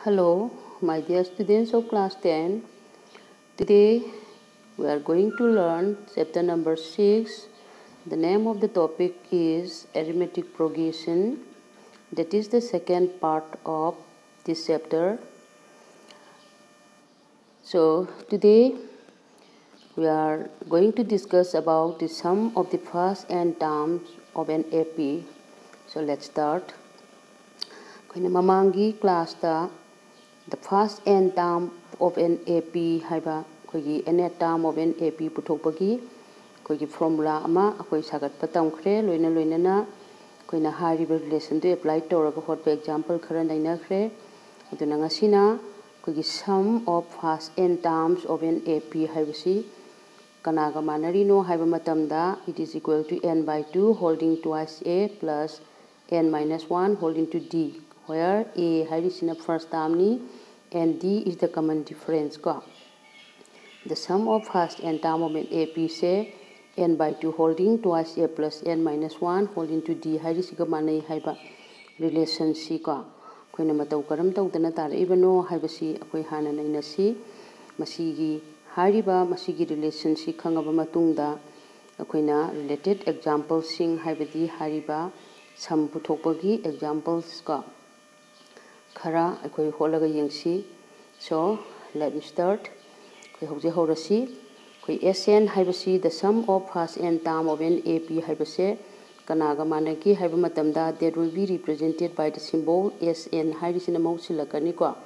Hello, my dear students of class 10. Today we are going to learn chapter number 6. The name of the topic is arithmetic progression. That is the second part of this chapter. So today we are going to discuss about the sum of the first n terms of an AP. So let's start. Mamangi class the first n term of an AP haiba kogi nth term of an AP puthokpagi kogi formula ama akoi sagatpa tamkhre loina koina hariba relation to apply toraga hotpa example khara nainakhre aduna ngasina kogi sum of first n terms of an AP haibasi kanaga manarino haiba matamda it is equal to n by 2 holding twice a plus n minus 1 holding to d, where a haibisina first term ni and d is the common difference ko. The sum of first n term of an AP say n by 2 holding twice a plus n minus 1 holding to d haibisiga manai haiba relation si ko. Koina matau karam tawdana tar ibano haibasi akoi hana naina si masigi hariba masigi relation si khangaba matungda akoina related examples sing haibadi hariba sum puthokpagi examples ko khara akoi holaga yengsi. So let me start. Koi hauji horasi koi sn haibasi the sum of first n term of an AP haibase kanaga managi haiba matamda that will be represented by the symbol sn haibisina mausilakani ko.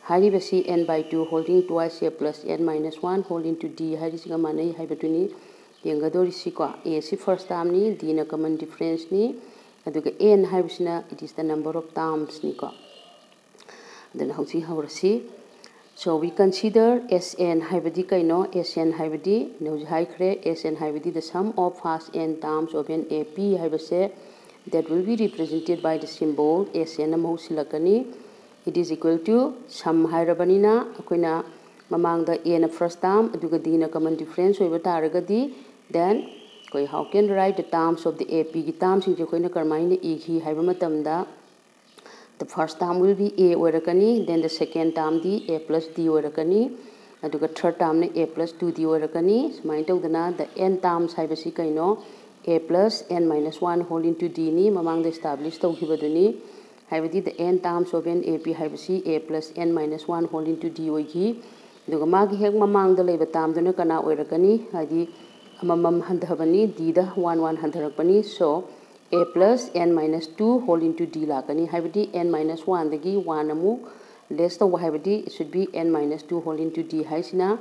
Haribasi n by 2 holding twice a plus n minus 1 holding to d harisiga manai haibatuni yengadori si ko. A si first term ni d na common difference ni aduga n haibisina it is the number of terms ni ko. Then hauji horasi. So we consider Sn haibadi kaino Sn haibadi nauji haikre Sn haibadi the sum of first n terms of an AP haibase that will be represented by the symbol Sn amausilakani. It is equal to sum hairabanina akoina mamangda a na first term aduga d na common difference oiba taragadi then koi how can write the terms of the AP ki terms sing koina karmaina e hi haiba matamda the first term will be a oirakani, then the second term d a plus d oirakani, aduga third term ne a plus 2d oirakani. Sumai tawdana the n terms haibasi kaino a plus n minus 1 whole into d ni mamangda establish tawkhibaduni haibadi the n terms of an AP haibasi a plus n minus 1 whole into d oigi aduga magi hek mamangda leiba term duna kana oirakani hadi amamam handhabani d da 1 1 handharakpani. So a plus n minus 2 whole into d lakani haibadi n minus 1 dagi 1 amu less to haibadi it should be n minus 2 whole into d haisina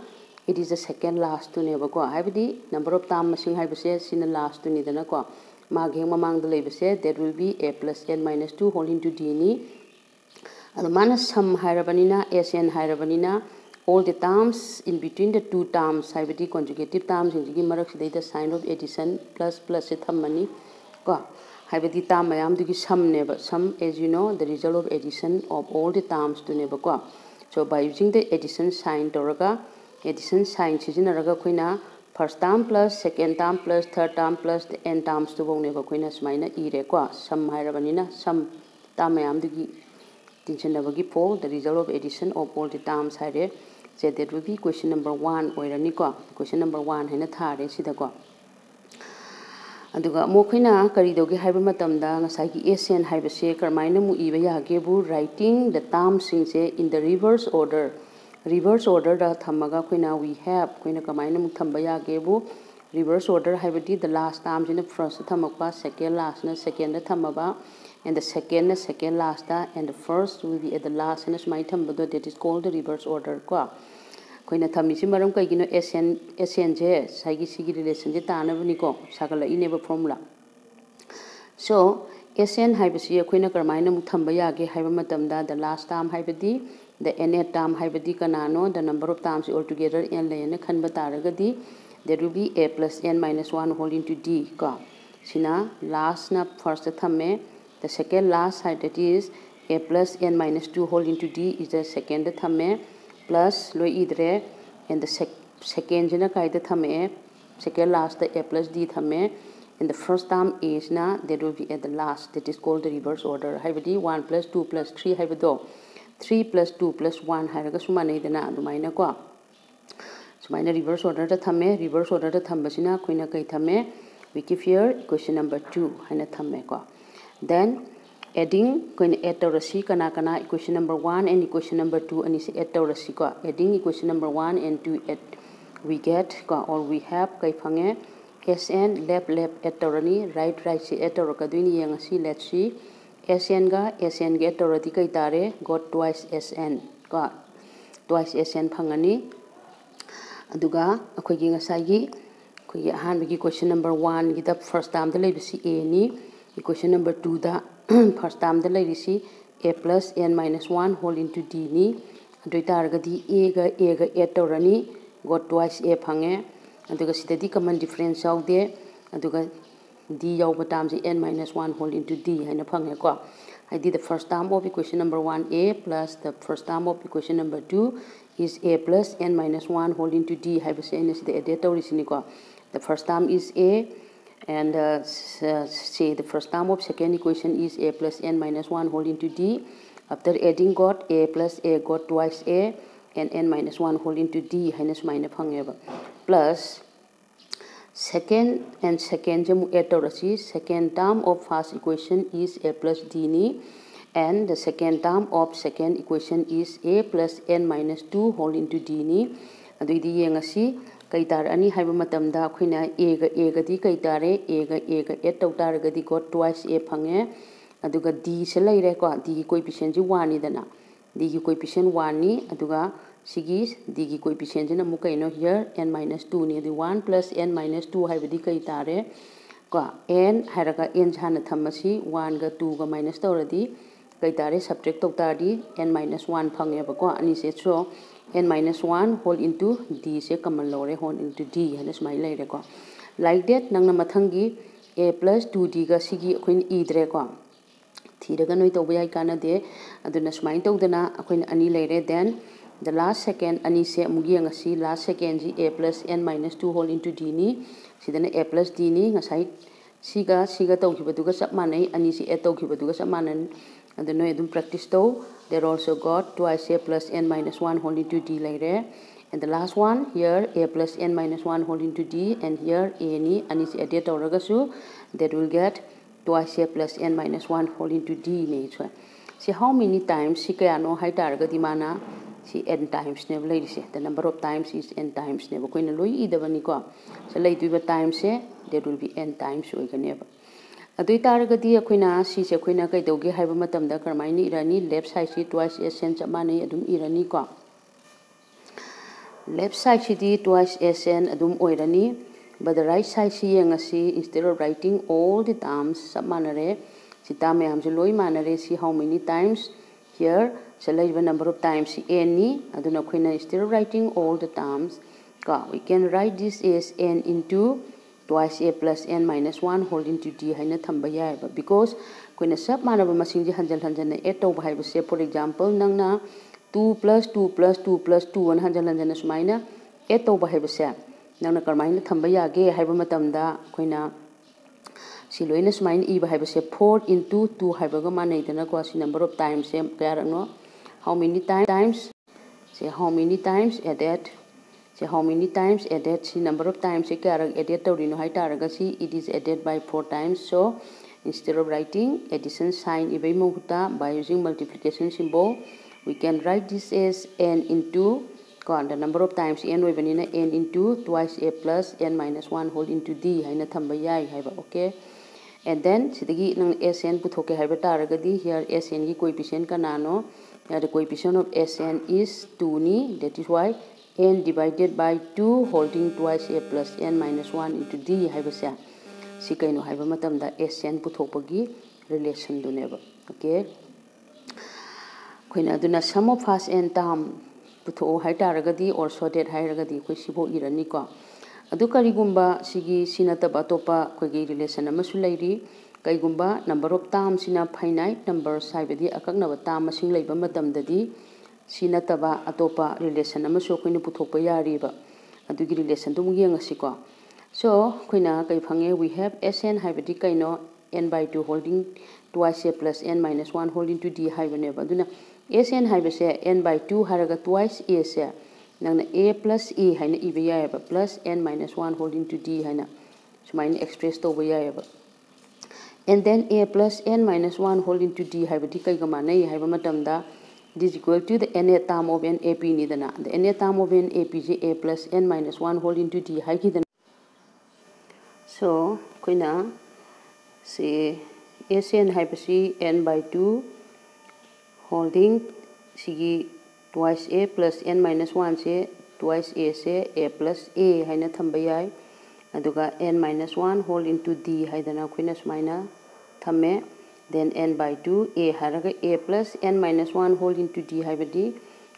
it is the second last to neba ko haibadi number of term masing haibase sina last to ni dana ko magi mamang da lebase that will be a plus n minus 2 whole into d ni adamana sum hairabanina sn hairabanina all the terms in between the two terms haibadi conjugative terms in the marak sidai the sign of addition plus plus se thammani ko haibadi term mayam dugi sum neba sum as you know the result of addition of all the terms to neba ko. So by using the addition sign toraga addition sign sijinaraga koina first term plus second term plus third term plus the n terms to bong neba koina sumaina ire ko sum hairabanina sum term mayam dugi tinchenabagi for the result of addition of all the terms haire say that will be question number 1 oirani ko. Question number 1 haina thare sida ko aduga mokhina karidoge haiba matamda ngasai ki sn haibase karmaina mu iba yage bu writing the terms singse in the reverse order da thamaga koina we have koina kamaina mu thamba yage bu reverse order haibati the last terms in the first thamakpa second last na second da thamaba and the second na second last da and the first will be at the last na smai thambado that is called the reverse order ko. Koina thamisi maram kaigino sn je saigi sigi relation je tanabani ko sagala ineba formula. So sn haibasi akoina karmaina mu thamba yage haiba matamda the last term haibadi the nth term haibadi kanano the number of terms altogether n layana khanba taragadi there will be a plus n minus 1 whole into d ko sina last na first thamme the second last side that is a plus n minus 2 whole into d is the second thamme plus loi idre and the second jina kaida thame second last the a plus d thame and the first term is na that will be at the last that is called the reverse order haibadi 1 plus 2 plus 3 haibado 3 plus 2 plus 1 hairaga sumanayidana adumaina ko sumaina reverse order da thame reverse order da thambasina khoina kai thame we keep here equation number 2 haina thame ko then adding koina add tawrasi kana kana equation number 1 and equation number 2 ani se add tawrasi ko adding equation number 1 and 2 add we get ko or we have kai phange SN left add tawrani right se add tawrakaduni yangasi let's see SN ga add tawrati kai tare got twice SN ko twice SN phangani aduga akhoi gi ngasai gi khoi ahan gi question number 1 gi the first term da leibisi a ni equation number 2 da first term da leibisi a plus n minus 1 whole into d ni adoi targadi a ga add tawrani got twice a phange aduga sidadi common difference yaudde aduga d yauba term si n minus 1 whole into d haina phange ko I did the first term of equation number 1a plus the first term of equation number 2 is a plus n minus 1 whole into d haibase ina sida add tawrisini ko the first term is a and say the first term of second equation is a plus n minus 1 whole into d after adding got a plus a got twice a and n minus 1 whole into d haina sumaina phangeba plus second jamu add tawrasi second term of first equation is a plus d ni and the second term of second equation is a plus n minus 2 whole into d ni aduidi yengasi kai tar ani haiba matamda khoina a ga di kai tare a ga add taw taragadi got twice a phange aduga d se laire ko d gi coefficient ji 1 ni dana d gi coefficient 1 ni aduga sigi d gi coefficient jina mu kaino here n minus 2 ni the 1 plus n minus 2 haibadi kai tare ko n hairaga n jhana thamasi 1 ga 2 ga minus tawradi kai tare subtract taw tari n minus 1 phange ba ko ani se so n minus 1 whole into d se common lore whole into d hana smai laire ko like that nangna mathangi a plus 2d ga sigi khoin idre ko thiraga noi tawba yai kana de aduna smai tawdana khoin ani laire then the last second ani se amugi ngasi last second ji a plus n minus 2 whole into d ni sidana a plus d ni ngasai siga tawkibaduga sap manai ani si a tawkibaduga sap manan aduna edum practice taw there also got twice a plus n minus 1 whole into d laire and the last one here a plus n minus 1 whole into d and here a ni ani si add tawragasu that will get twice a plus n minus 1 whole into d ni so see how many times si kaya no hai targadi mana si n times ne laire se the number of times is n times ne ko ina loi idabani ko so lai duiba times se there will be n times oiganeba adoi taragadi akoina si se akoina kai doge haiba matamda karmaini irani left side si twice sn chamani adum irani ko left side si di twice sn adum oirani but the right side si yengasi instead of writing all the terms samanare si tam yam se loi manare si how many times here select the number of times si n ni aduna akoina instead of writing all the terms ka we can write this as n into twice a plus n minus 1 whole into d haina thamba yai ba because koina sab manaba masing ji hanjal add taw ba haiba se for example nangna 2 plus 2 plus 2 plus 2 1 hanjal sumaina add taw ba haiba se nangna karmaina thamba yage haiba matamda koina si loina sumaina e ba haiba se 4 into 2 haiba ga manai dana ko si number of times se kaya no how many times say how many times added say how many times added see number of times se kaya added tawrino hai taraga si it is added by 4 times so instead of writing addition sign ibai muhta by using multiplication symbol we can write this as n into the number of times n oibanina n into twice a plus n minus 1 whole into d haina thamba yai haiba okay and then sidagi nang sn puthoke haiba taragadi here sn gi coefficient kanano the coefficient of sn is 2 ni that is why n divided by 2 holding twice a plus n minus 1 into d haibasa si kaino haiba matamda sn puthokpagi relation duneba okay koina aduna sum of first and term putho hai taragadi or so that hairagadi koi sibo irani ko adu karigumba sigi sinataba topa koigi relation amasu lairi kaigumba number of terms sina finite number saibadi akaknaba term masing leiba matamdadi sinataba atopa relation amasu koina puthokpa yariba adugi relation dum yengasi ko so koina kai phange we have sn haibadi kaino n by 2 holding twice a plus n minus 1 whole into d haibane ba duna sn haibase n by 2 haraga twice a se nangna a plus e haina iba ya ba plus n minus 1 whole into d haina sumaina express to ba ya ba and then a plus n minus 1 whole into d haibadi kai ga manai haiba matamda this is equal to the nth term of an ap ni dana the nth term of an ap is a plus n minus 1 whole into d hai ki dana so koina see sn haibasi n by 2 holding sigi twice a plus n minus 1 se twice a se a plus a haina thamba yai aduga n minus 1 whole into d haidana koina sumaina thamme then n by 2 a haraga a plus n minus 1 whole into d haibadi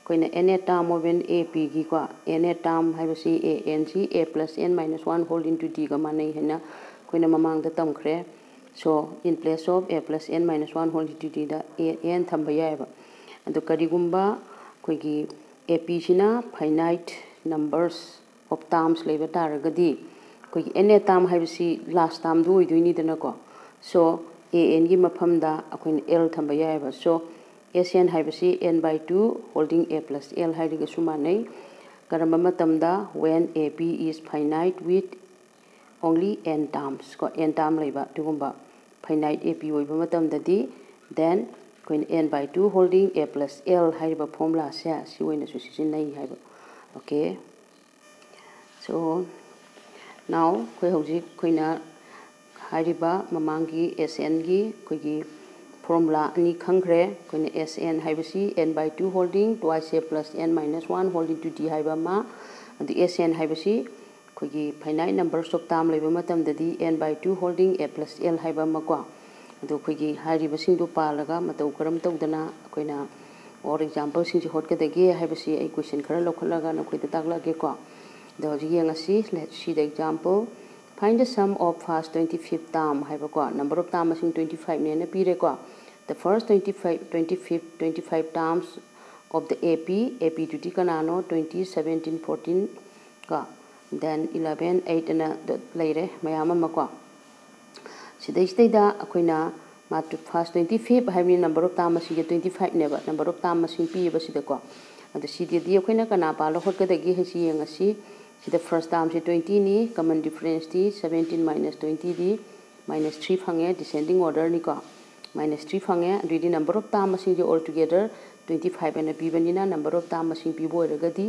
koina n term of an ap gi ko n term haibasi a n c a plus n minus 1 whole into d ga manai haina koina mamang da tamkhre so in place of a plus n minus 1 whole into d da a n thamba yaiba adu karigumba koigi ap sina finite numbers of terms leba taragadi koigi n term haibasi last term du oidoini dana ko so an gi mafamda akoin l thamba yaiba so sn haibasi n by 2 holding a plus l hairiga sumanai karamba matamda when ap is finite with only n terms ko n term leba tugumba finite ap oiba matamdadi then koin n by 2 holding a plus l hairiba formula se si oina su sisinai haiba okay so now koi hojik koina hairiba mamangi sn gi koigi formula ani khangre koina sn haibasi n by 2 holding twice a plus n minus 1 holding to d haiba ma adi sn haibasi koigi finite numbers of term leba matam dadi n by 2 holding a plus l haiba ma ko adu koigi hairiba singdu palaga matau karam tawdana koina or example sing hot ka dagi haibasi ai question khara lokhalaga na koida taklage ko do ji yangasi let's see the example. Find the sum of first 25th term haiba ko number of term asing 25 ne na pire ko the first 25 terms of the ap to t kanano 20 17 14 ka then 11 8 na laire mayama ma ko sidai da akoina ma to first 25 haimi number of term asing 25 ne ba number of term asing pi ba sida ko adu sidi di akoina kana pa lo hot ka dagi hesi yangasi the first term is 20 ni common difference di 17 minus 20 di minus 3 phange descending order ni ko minus 3 phange ready number of term asing all together 25 and pibanina number of term asing pi boiraga di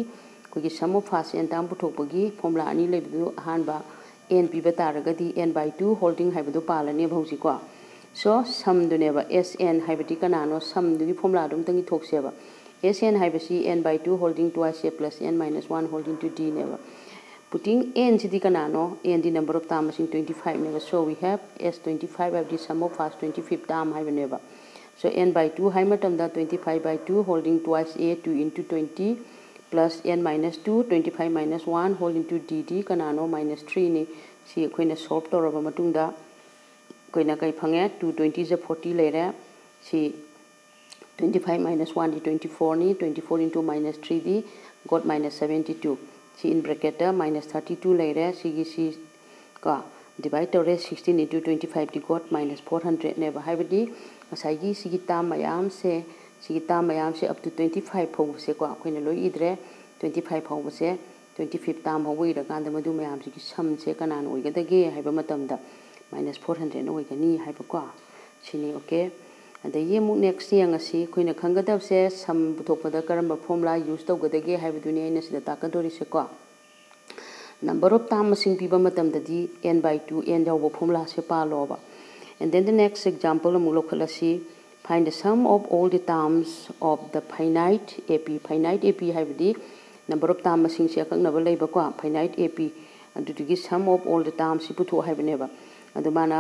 kogi sum of first and term puthokpagi formula ani lebidu ahanba n pi bataraga di n by 2 holding haibadu palani bhauji ko so sum du neba sn haibati kanano sum du formula dum tangi thokseba sn haibasi n by 2 holding twice a plus n minus 1 holding to d neba putting n city kanano n the number of terms in 25 neba so we have s25 of the sum of first 25th term have neba so n by 2 high matam da 25 by 2 holding twice a 2 into 20 plus n minus 2 25 minus 1 whole into dd kanano minus 3 ni si koina solve to raba matungda koina kai phange 220 is 40 lere si 25 minus 1 di 24 ni 24 into minus 3 di got minus 72 si in bracket minus 32 laire si ka divide to 16 into 25 di got minus 400 ne ba haibadi asai gi si tam mayam se up to 25 phau se ko koina loi idre 25 phau se 25 tam ho wi ra kan da madu mayam si sum se kanan oi ga da ge haiba matam da minus 400 no oi ga ni haiba ko sini okay ada ye mu next yang asi koina khangadab se sum buthokpada karamba formula use tawgadage haibaduni aina sida takadori se ko number of term asing piba matam dadi n by 2 n jawbo formula se paloba and then the next example amu lokhalasi find the sum of all the terms of the finite ap haibadi number of term asing se aknaba leiba ko finite ap adugi sum of all the terms putho haibaneba adumana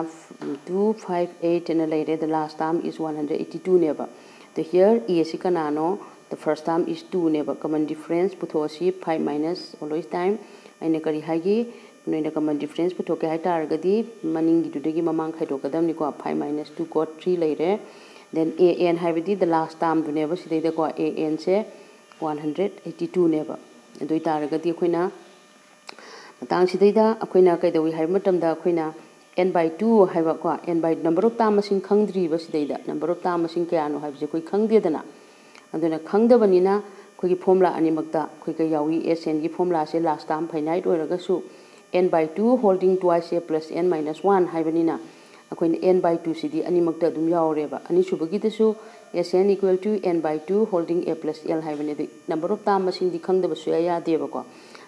258 and later the last term is 182 neba the here is kanano the first term is 2 neba common difference puthosi 5 minus always time aina kari hagi noina common difference puthoke hai targadi maningi dudagi mamang khaidokadam ni ko 5 minus 2 got 3 later then an haibadi the last term du neba sidai da ko an se 182 neba adoi targadi koina matang sidai da akoina kaidawi hai matam da akoina n by 2 haiba ko n by number of tam masing khangdri ba sidaida number of tam masing kaya no haibse koi khangde dana aduna khangda banina koi gi formula ani makta koi ka yawi sn gi formula se last term finite oiraga su n by 2 holding twice a plus n minus 1 haibanina akoi n by 2 sidi ani makta dum yaureba ani subagi desu sn equal to n by 2 holding a plus l haibane de number of tam masing di khangda ba su ya deba ko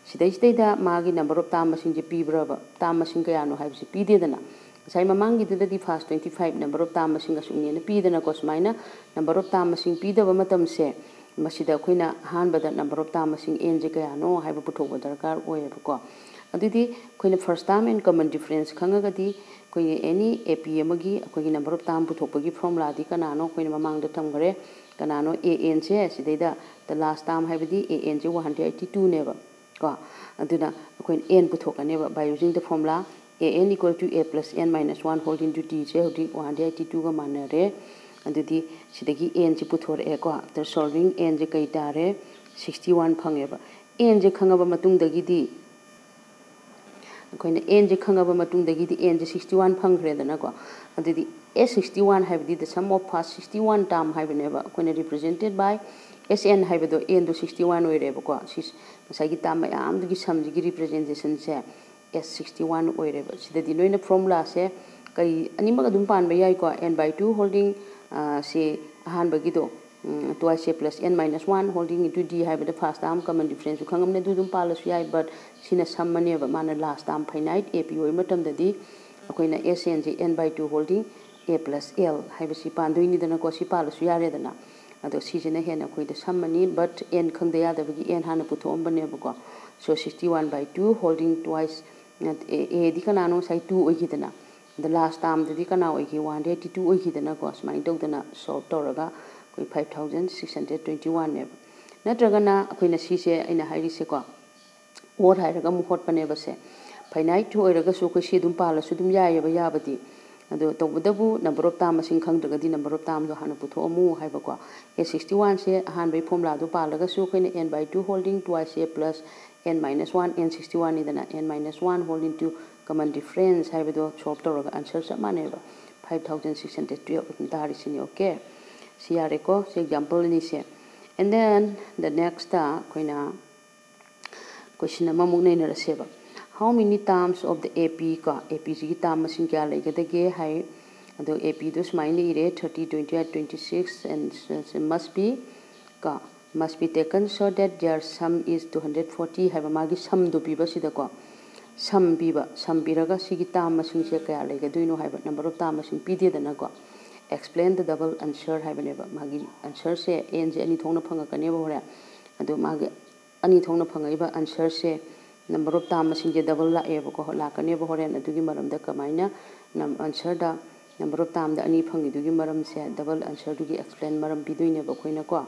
sidai magi number of tam masing je pibraba tam masing kaya no haibse pide dana sai mamangi di fast 25 number of tam masing asuni ne pide na ko smaina number of tam masing pide ba matam se masida khoina han bada number of tam masing n je kaya no haiba puthok ba darkar oye ko adidi khoina first term and common difference khanga gadi koi any ap amagi koi number of tam puthok bagi formula di kana no khoina mamang da thamgare kana no an se sidai da the last term haibadi an je 182 ne ba ko aduna koi n puthokane ba by using the formula an equal to a plus n minus 1 whole into t je hodi 182 ga manare adudi sidagi n ji puthor e ko after solving n je kai tare 61 phange ba n je khanga ba matung dagi di koina n je khanga ba matung dagi di n je 61 phangre dana ko adudi a61 haibdi the sum of past 61 term haibne ba koina represented by sn haibdo n do 61 oire ba ko sagi tam mayam dugi samji gi representation se s61 oire ba sidadi noina formula se kai anima ga dum pan ba yai ko n by 2 holding se han bagi do twice a plus n minus 1 holding into d haibda first term common difference khangam ne dum palas yai but sina sammane ba mana last term finite ap oi matam dadi akoina sn je n by 2 holding a plus l haibasi pandoini dana ko si palas yare dana ado sijena hena koida sammani but n khangda ya dabagi n hana puthom bane ba so 61 by 2 holding twice a di kana no sai 2 oigidana the last term di kana oigi 182 oigidana ko smai dogdana solve toraga koi 5621 ne natragana akoina sise aina hairi se ko or hairaga mu hot pane base finite to oiraga so ko si dum pala su dum yaye ba yabadi ado tawdabu number of tam masing khangdaga di number of tam do hanu puthomu haiba ko a61 se han bai formula do palaga su koina n by 2 holding twice a plus n minus 1 n61 ni dana n minus 1 holding 2 common difference haiba do solve toraga answer sa maneba 5612 dari sini okay siare ko se example ni se and then the next koina question nama muknai na raseba how many terms of the ap ka ap ji term masing kya laigedage hai ado ap do smile ire 30 28 26 and must be taken so that their sum is 240 have magi sum do biba sida ko sum biraga sigi term masing se kya laigedoino haiba number of term masing pide dana ko explain the double answer haibane ba magi answer se n je ani thongna phanga kane ba hore ado magi ani thongna phangai ba answer se number of term masing je double la e ba ko la kane ba hore na dugi maram da kamaina answer da number of term da ani phangi dugi maram se double answer dugi explain maram bidoine ba koina ko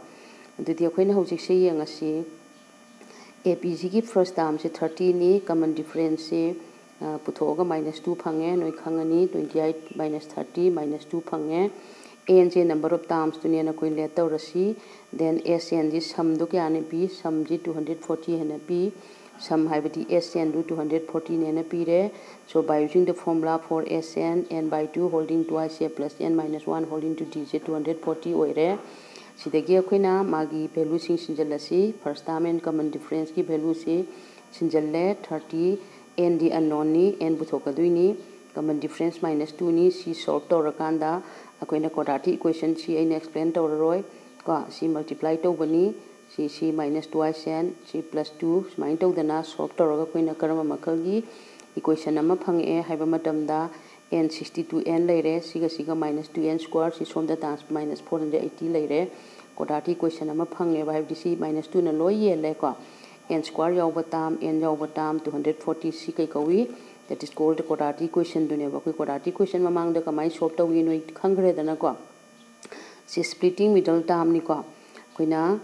adudi akoina hojik se yengasi apg gi first term se 30 ni common difference se puthoga -2 phange noi khangani 28 -30 -2 phange n je number of terms to ne na koi let rasi then sn ji sum do kya ne p sum ji 240 है ना p sum haibati sn do 240 ne na p re so by using the formula for sn n by 2 holding twice a plus n minus 1 holding to d je 240 oire sidagi akoina magi value sing sinjalasi first term and common difference ki value se sinjalle 30 n di unknown ni n buthokaduini common difference -2 ni si solve torakanda akoina quadratic equation si aina explain toraroi ko si multiply tobani si -2 n si +2 smain todana solve toraga koina karama makalgi equation ama phange haiba matamda n 62 n leire siga -2 n square si somda times -480 leire quadratic equation ama phange ba haibdi si -2 na loi yele ko n square yauba term n yauba term 240 si kai kawi that is called the quadratic equation dune ba koi quadratic equation mamang da kamai solve tawi noi khangre dana ko si splitting middle term ni ko koina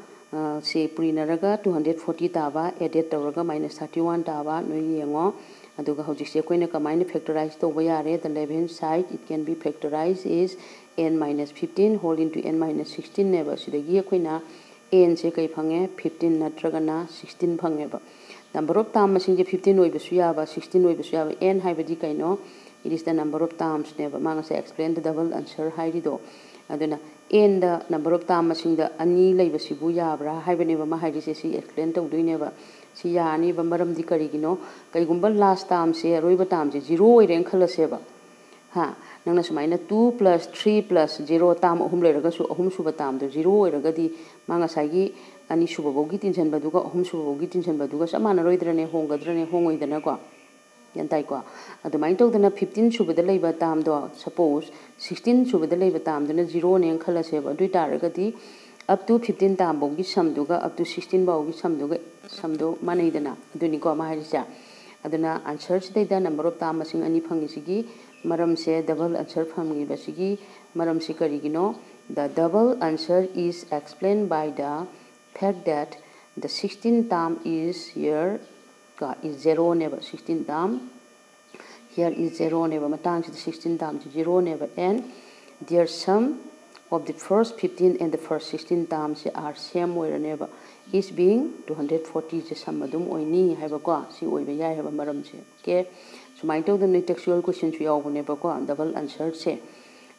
se purinaraga 240 taba added tawraga -31 taba noi yengo aduga hojik se koina kamai factorize to yare the left hand side it can be factorized is n -15 whole into n -16 ne ba sidagi koina n se kai phange 15 natragana 16 phange ba number of term masing je 15 oi besu ya ba 16 oi besu ya ba n haibadi kaino it is the number of terms neba ma ngase explain the double answer hairi do aduna n the number of term masing da ani leiba sibu yabra haibane ma hairi se si explain to duineba si yani ba maram di kari gino kai gumba last term se roiba term se 0 oiren khalaseba ha nangna sumaina 2 plus 3 plus 0 term ahum leiraga su ahum suba term do 0 oiraga di ma ngasai gi ani suba bogi tinchen baduga ahum suba bogi tinchen baduga samana roidrane hongadrane hongoidana ko yantai ko adumai tawdana 15 subada leiba term do suppose 16 subada leiba term dana 0 ne khalaseba dui taraga di up to 15 term bogi samduga up to 16 bogi samduga samdo manaidana aduni ko ma harisa aduna answer sida number of term masing ani phangi sigi maram se double answer phangi basigi maram si karigino the double answer is explained by the fact that the 16th term is here is 0 never 16th term here is 0 never matang the 16th term 0 never and their sum of the first 15 and the first 16 terms are same where never is being 240 je sum adum oini haiba ko si oiba yai haiba maram se okay so my to the textual question su yaw ne ba ko double answer se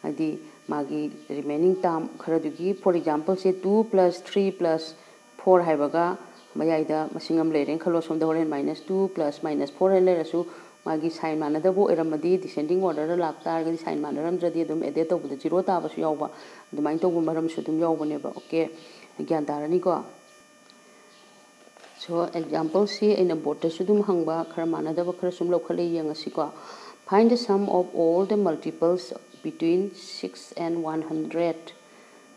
adi magi remaining term khara dugi for example say 2 plus 3 plus 4 haiba ga mayai da masingam leren khalo som da horen -2 plus -4 le rasu magi sign manada bo eramadi descending order la lakta ga sign manaram jadi adum ede to bu 0 ta ba su yaw ba adumai to bu maram su dum yaw ba ne ba okay gyan darani ko so example see in a board su dum hangba khara manada ba khara sum lo khale yang asi ko find the sum of all the multiples between 6 and 100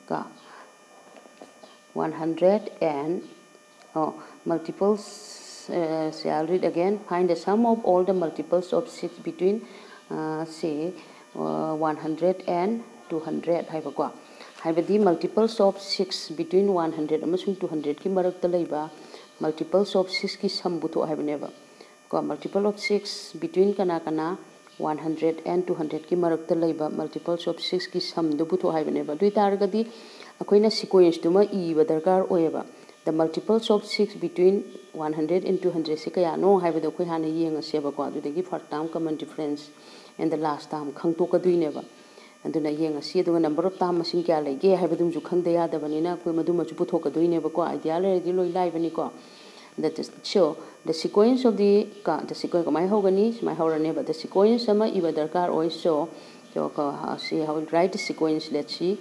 ka 100 and multiples say I'll read again find the sum of all the multiples of 6 between say 100 and 200 haiba ko haibadi multiples of 6 between 100 amasung 200 ki marakta leiba multiples of 6 ki sum butho haibneba ko multiple of 6 between kana 100 and 200 ki marakta leiba multiples of 6 ki sum do butho haibneba dui targadi akoina sequence tuma e ba darkar oeba the multiples of 6 between 100 and 200 se kaya no haibado koi hana yenga seba ko adudagi first term common difference and the last term khangto ka duineba aduna yenga si adunga number of term masing kya lege haibadum ju khangde ya dabanina koi maduma ju putho ka duineba ko idea le di loi lai bani ko that is show the sequence of the sequence kamai hogani mai horane but the sequence sama iba darkar also so see how we write the sequence let's see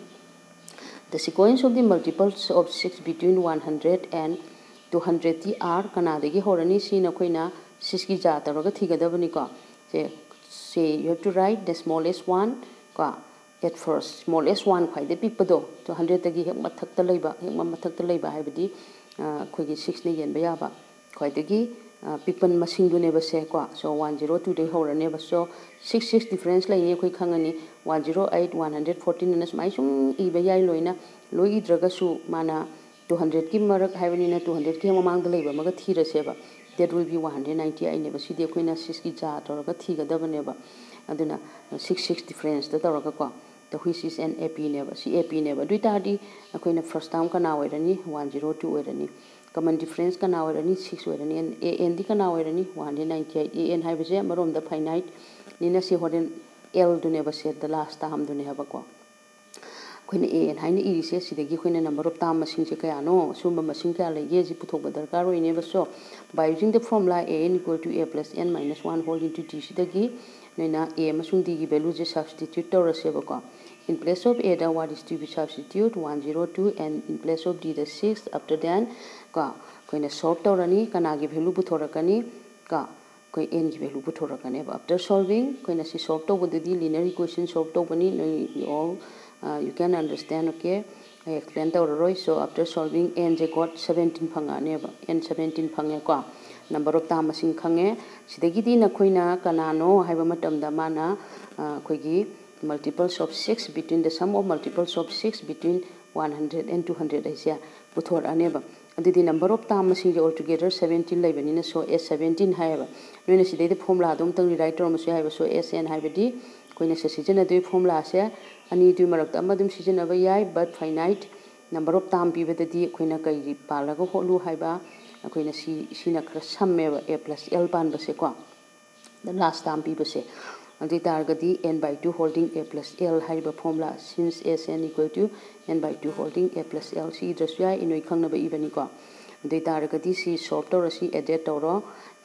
the sequence of the multiples of 6 between 100 and 200 ti are kana degi horani si na koina 6 ki ja taraga thigadabani ko say you have to write the smallest one ka at first smallest one khai de pikpado 200 tagi hek mathak ta leiba haibadi khoigi 6 ne yen ba ya ba khoi degi pikpan masing du ne ba se ko so 102 de horane ba so 6 difference lai ne khoi khangani 108 114 na smai sum I ba yai loina loi idraga su mana 200 ki marak haibani na 200 ki mamang da leiba maga thira seba that will be 198 ne ba si de khoina 6 ki ja toraga thiga da bane ba aduna 6 difference da toraga ko the which is an AP never si AP never do tadi akoina first term kana oirani 102 oirani common difference kana oirani 6 oirani and an di kana oirani 198 an haibase marom da finite nina si hoden L do never set the last term do ne haba ko koina an haina irise sidagi koina number of term masing se kaya no sumba masing kaya lege ji puthok ba darkar oine ba so by using the formula an equal to a plus n minus 1 whole into t sidagi noina a masung d ki value je substitute toraseba ko in place of a the what is to be substitute 102 and in place of d the 6 after then ka koina solve torani kana gi value puthorakani ka koi n ki value puthorakani after solving koina si solve to bodidi linear equation solve to bani all you can understand okay I explain to roi so after solving n je got 17 phanga ne ba n 17 phange ko number of term masing khange sidagi di na khoina kanano haiba matam da mana khoigi multiples of 6 between the sum of multiples of 6 between 100 and 200 asia puthor aneba adidi number of term masing je altogether 17 laibani na so s 17 haiba noina sidai de formula dum tang write tor masu haiba so sn haibadi koina se sijana de formula se ani du marak ta madum sijana ba yai but finite number of term bi bedadi koina kai palaga holu haiba koina si na khra samme ba a plus l ban ba se ko the last term bi ba se अदु तारगदी n by 2 holding a plus l हाइबा formula since sn equal to n by 2 holding a plus l सी द्रस्या इनोई खंगनबा इबनी को अदु तारगदी सी solve तौर सी added तौरो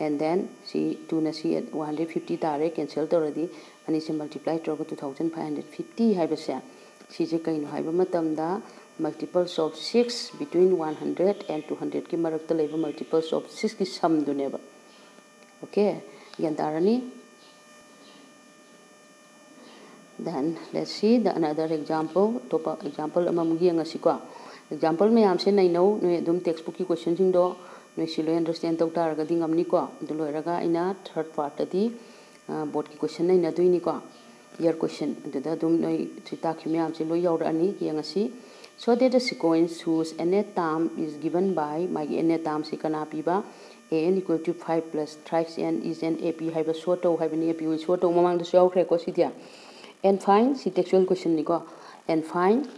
and then सी 2 ना सी 150 तारे cancel तौरदी अनि से मल्टीप्लाई तौर 2550 हाइबा से सी जे कइनो हाइबा मतमदा multiples of 6 between 100 and 200 की मरकता लेबा multiples of 6 की sum दुनेबा okay yantarani. Then let's see the another example top example amamugi angasiko example me amse nai no no dum textbook ki question sing do no silo understand tau tar ga dingam ni ko du loiraga ina third part di board ki question nai na duini ko year question da dum noi sita ki me amse lo yaur ani yangasi. So that the sequence whose nth term is given by my nth term se kana piba an equal to 5 plus thrice n is an ap haiba short of haibani ap is short of mamang da shaw kre ko sitia and find si textual question ni ko and find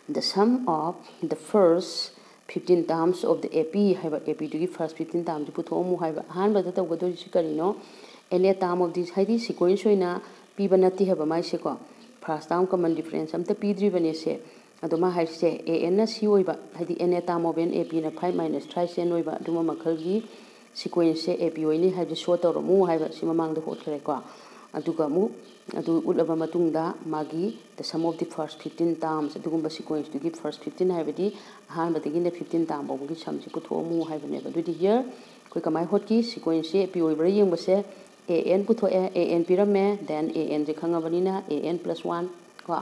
the sum of the first 15 terms of the ap haiba ap to give first 15 terms putho mu haiba han ba da to godo si kari no nth term of this haidi sequence hoina piba nati haba mai se ko first term common difference am ta pidri bane se aduma haise an na c oiba hadi n term of n ap na 5 minus trisn oiba aduma makhalgi sequence se ap oini haji show tawro mu haiba si mamang da hot kare ko aduga mu adu ulaba matungda magi the sum of the first 15 terms adugumba sequence to give first 15 haibadi han badagi na 15 term bogi sum si putho mu haiba ne ba du here koi kamai hot ki sequence se ap oibra yeng ba se an putho an pirame then an je khangabani na an plus 1 ko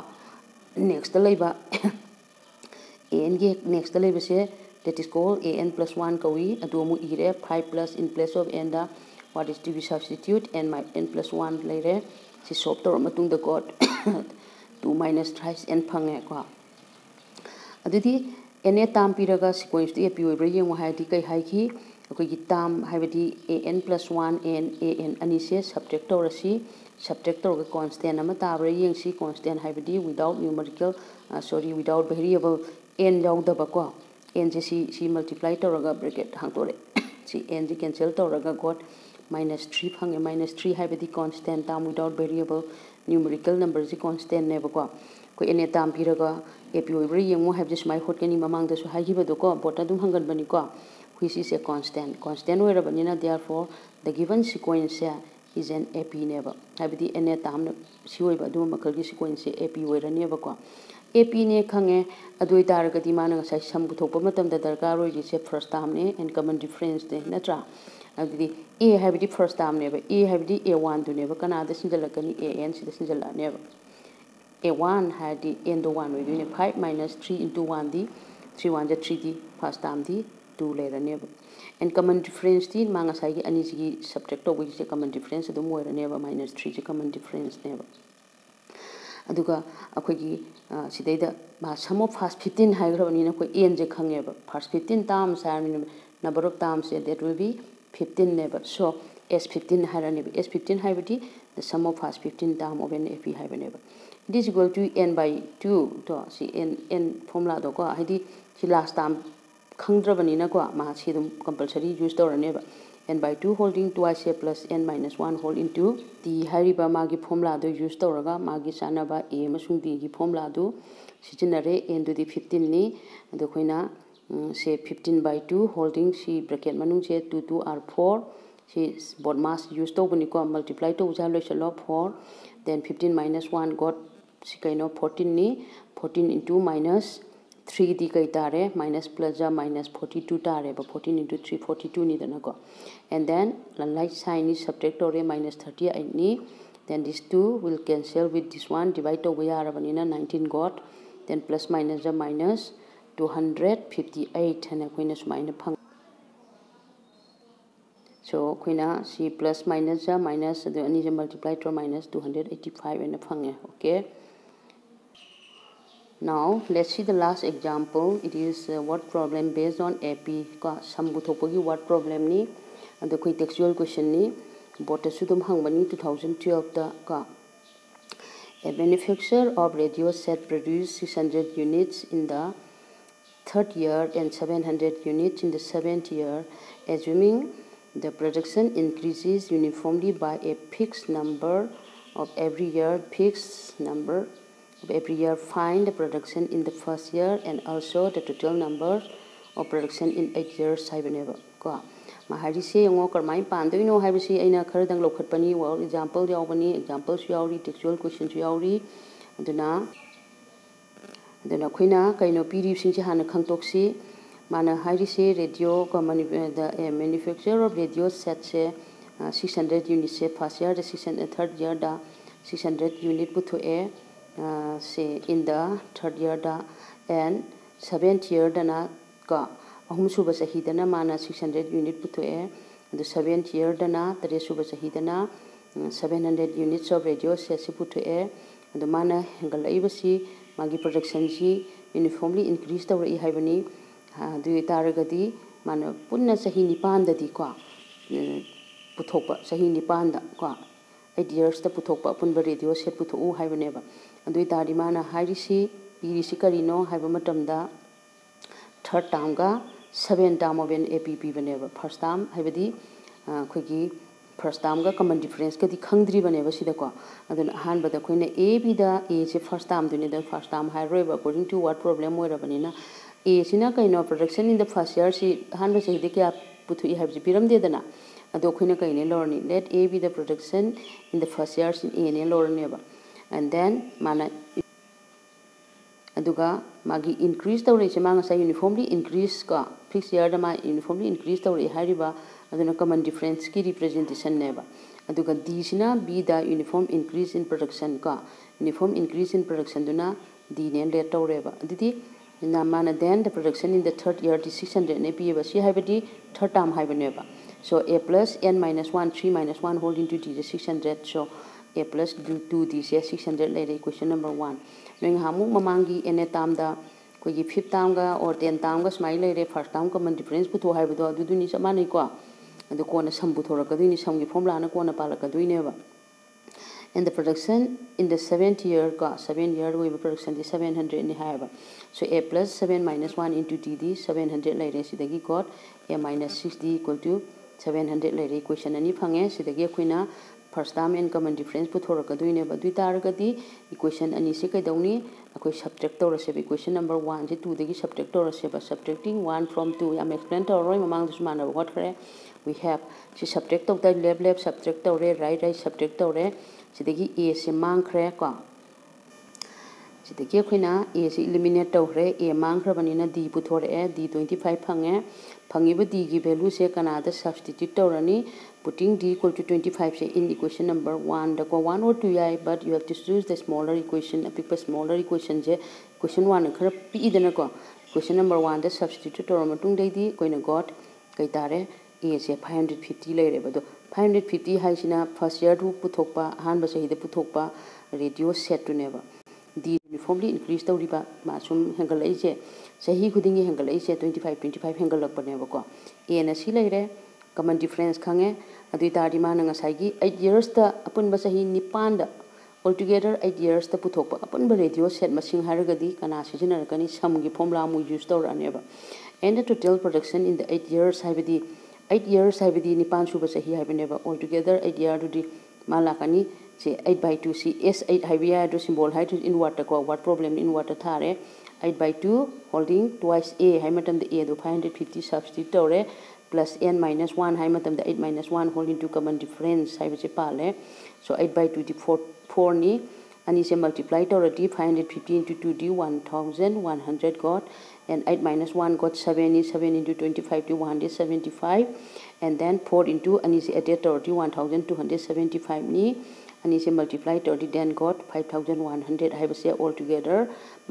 next leba an ge next leba se that is called an plus 1 kawi adomu ire 5 plus in place of n da what is to be substitute n my n plus 1 laire si solve tor matung da got 2 minus thrice n phange ko adudi n tam piraga sequence to ap oibra yeng wa haidi kai hai ki akoi gi tam haibadi an plus 1 an ani se subtract tor asi subtract tor constant ama tabra yeng si constant haibadi without numerical without variable n yaudaba ko n je si multiply toraga bracket hangtore si n je cancel toraga got minus 3 phange minus 3 haibadi constant term without variable numerical number ji constant ne ba ko n tam piraga ap oibra yeng mo haibje smai hot kani mamang da su haigiba do ko bota dum hangan bani ko which is a constant oira banina therefore the given sequence is an ap never habidi n tam si oiba du makal gi sequence ap oira neba ko ap ne khange adoi taragadi mana sai sam buthokpa matam da darkar roi gi se first term ne and common difference de natra adidi a habidi first term neba a habidi a1 du neba kana da sinjalakani an si da sinjala neba a1 hadi n do 1 oi 5 minus 3 into 1 di 3 1 ja 3 di first term di 2 later neba and common difference di manga sai gi ani gi subtract to gi se common difference do moira neba minus 3 ji common difference neba aduga akoi gi sidaida ba sum of first 15 haigrabani na koi n je khangeba first 15 terms are number of terms that will be 15 neba so s15 hairani s15 haibati the sum of first 15 term of an ap haibaneba it is equal to n by 2 to si n formula do ko haidi si last term khangdrabani na ko ma si dum compulsory use tawraneba n by 2 holding twice a plus n minus 1 whole into the hariba magi formula do use tawraga magi sanaba a masung b gi formula do sijinare n to the 15 ni ado khoina say 15 by 2 holding si bracket manung se 2 2 are 4 si board mass use to bani ko multiply to ja lo chalo 4 then 15 minus 1 got si kaino 14 ni 14 into minus 3 di kai tare minus plus ja minus 42 tare ba 14 into 3 42 ni dana ko and then the like sign is subtract or minus 38 ni then these two will cancel with this one divide over yara banina 19 got then plus minus ja minus 258 and koina sumaina phang so koina c plus minus ja minus the ani ja multiply to minus 285 and phang okay. Now let's see the last example. It is word problem based on AP ka sambuthopogi word problem ni and the textual question ni bota sudum hangbani 2012 ta ka a manufacturer of radio set produced 600 units in the 3rd year and 700 units in the 7th year assuming The production increases uniformly by a fixed number of every year. Fixed number of every year. Find the production in the first year and also the total number of production in 8 years. Haibneba ko mahari se ngo karmai pandoino haibisi aina kharadang lokhatpani well example yaubani examples yauri textual questions yauri aduna khoina kaino piri singse hana khangtoksi mana hari se radio the manufacturer of radio set se 600 units se first year the third year da 600 unit puthoe say in the third year da and 7th year dana ka ahum suba sahi dana mana 600 unit puthoe the 7th year dana tare suba sahi dana 700 units of radio set se puthoe and mana hengalai basi magi production ji uniformly increase tawri haibani du taragadi mana punna sahi nipan da di ko puthokpa sahi nipan da ko 8 years ta puthokpa punba radio set puthu haibaneba adui tari mana hairisi pirisi karino haiba matamda third term ga 7 term of an APP baneba first term haibadi khogi first term ga common difference ka di khangdri baneba sida ko aduna han bada khoina a b da a se first term dune da first term hairoba according to what problem moira banina a sina kaino production in the first year si han ba se de kya puthu haibji piram de dana ado khoina kaine lorni let a be the production in the first year in a ne lorneba and then mana aduga magi increase tawre se manga sa uniformly increase ka fixed year da ma uniformly increase tawre hariba aduna common difference ki representation neba aduga d sina b da uniform increase in production ka uniform increase in production duna d ne let tawreba adidi na mana then the production in the third year the 600 ne p ba si haibadi third term haibaneba so a plus n minus 1 3 minus 1 whole into d is 600 so a plus 2 d is 600 later equation number 1 nang hamu mamangi n term da koi gi fifth term ga or 10 term ga smile later first term common difference putho haibado adu ni samani ko adu ko na sam putho rakadui ni sam gi formula na ko na palakadui ne ba and the production in the 7th year ka 7 year we production the 700 ni haiba so a plus 7 minus 1 into d 700 later sidagi got a minus 6d equal to 700 later equation ani phange sidagi khoina first term and common difference puthorakadui ba dui taragadi equation ani se kaidawni akoi subtract tawrase equation number 1 je 2 dagi subtract tawrase ba subtracting 1 from 2 am explain tawroi mamang dus mana what kare we have si subtract tawta left subtract tawre right subtract tawre sidagi a se mang khre ko sidagi khoina a se eliminate tawre a mang khrabani na d puthore d 25 phange phangiba d gi value se kanada substitute tawrani putting d equal to 25 say in equation number 1 the 1 or 2 I but you have to choose the smaller equation a big smaller equation je question 1 khara pi idana ko question number 1 the substitute tor matung dei di koina got kai tare a se 550 leire bado 550 haisina first year to puthokpa han ba sahi de puthokpa radio set to neba d uniformly increase tawriba masum hengalai je sahi khudingi hengalai je 25 hengalak paneba ko a na si leire common difference khange adui tari mana ngasai gi 8 years ta apun ba sahi nipan da altogether 8 years ta puthokpa apun ba radio set masing haragadi kana sijina rakani sam gi formula mu use tawra neba and the total production in the 8 years haibadi 8 years haibadi nipan suba sahi haibneba altogether 8 year to di malakani say 8 by 2 c s8 haibia to symbol height in water ko what problem in water thare 8 by 2 holding twice a haimatam the a do 550 substitute tawre plus n minus 1 hai matam da 8 minus 1 whole into common difference hai base pale so 8 by 2 di 4 ni ani se multiply tawrati 550 into 2 di 1100 got and 8 minus 1 got 7 is 7 into 25 to 175 and then 4 into ani se added tawrati 1275 ni ani se multiply tawrati then got 5100 hai base all together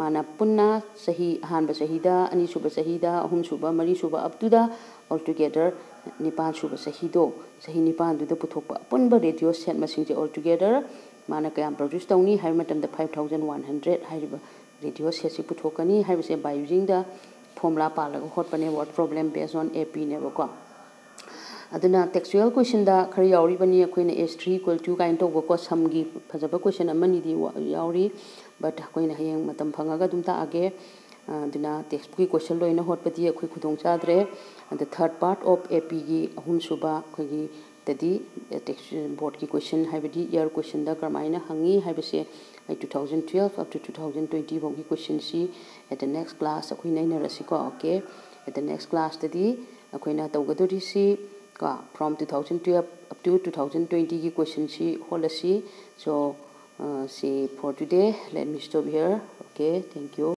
mana punna sahi han ba sahi da ani suba sahi da ahum suba mari suba up to da altogether nipan suba sahi do sahi nipan du da puthokpa punba radio set masing je altogether mana kayam produce tawni hai matam da 5100 haiba radio set si puthokani hai base by using the formula palaga hotpane what problem based on ap ne ba ko aduna textual question da khari yauri bani akoina s3 equal to kind of ko samgi phajaba question amani di yauri but akoina hayeng matam phangaga dum ta age ꯑꯗꯨꯅ ꯇꯦꯛꯁꯕꯨꯛꯀꯤ ꯀꯣꯏꯁꯟ ꯂꯣꯏꯅ ꯍꯣꯠꯄꯗꯤ ꯑꯩꯈꯣꯏ ꯈꯨꯗꯣꯡ ꯆꯥꯗ꯭ꯔꯦ ꯑꯗ ꯊꯥꯔꯠ part of APꯒꯤ ꯑꯍꯨꯝꯁꯨꯕ ꯑꯩꯈꯣꯏꯒꯤ ꯗꯗꯤ ꯇꯦꯛꯁ ꯕꯣꯔꯗꯀꯤ ꯀꯣꯏꯁꯟ ꯍꯥꯏꯕꯗꯤ ꯏꯌꯔ ꯀꯣꯏꯁꯟꯗ ꯀꯔꯝꯍꯥꯏꯅ ꯍꯪꯉꯤ ꯍꯥꯏꯕꯁꯦ ꯑꯩ 2012 up to 2020 ꯐꯥꯎꯒꯤ ꯀꯣꯏꯁꯟꯁꯤ ꯑꯦꯠ ꯗ ꯅꯦꯛꯁ ꯀ꯭ꯂꯥꯁ ꯑꯩꯈꯣꯏ ꯅꯩꯅꯔꯁꯤꯀꯣ ꯑꯣꯀꯦ ꯑꯦꯠ ꯗ ꯅꯦꯛꯁ ꯀ꯭ꯂꯥꯁꯇꯗꯤ ꯑꯩꯈꯣꯏꯅ ꯇꯧꯒꯗꯣꯔꯤꯁꯤ ꯀꯣ ꯐ꯭ꯔꯣꯝ 2012 up to 2020ꯒꯤ ꯀꯣꯏꯁꯟꯁꯤ ꯍꯣꯠꯂꯁꯤ so see for today let me stop here okay thank you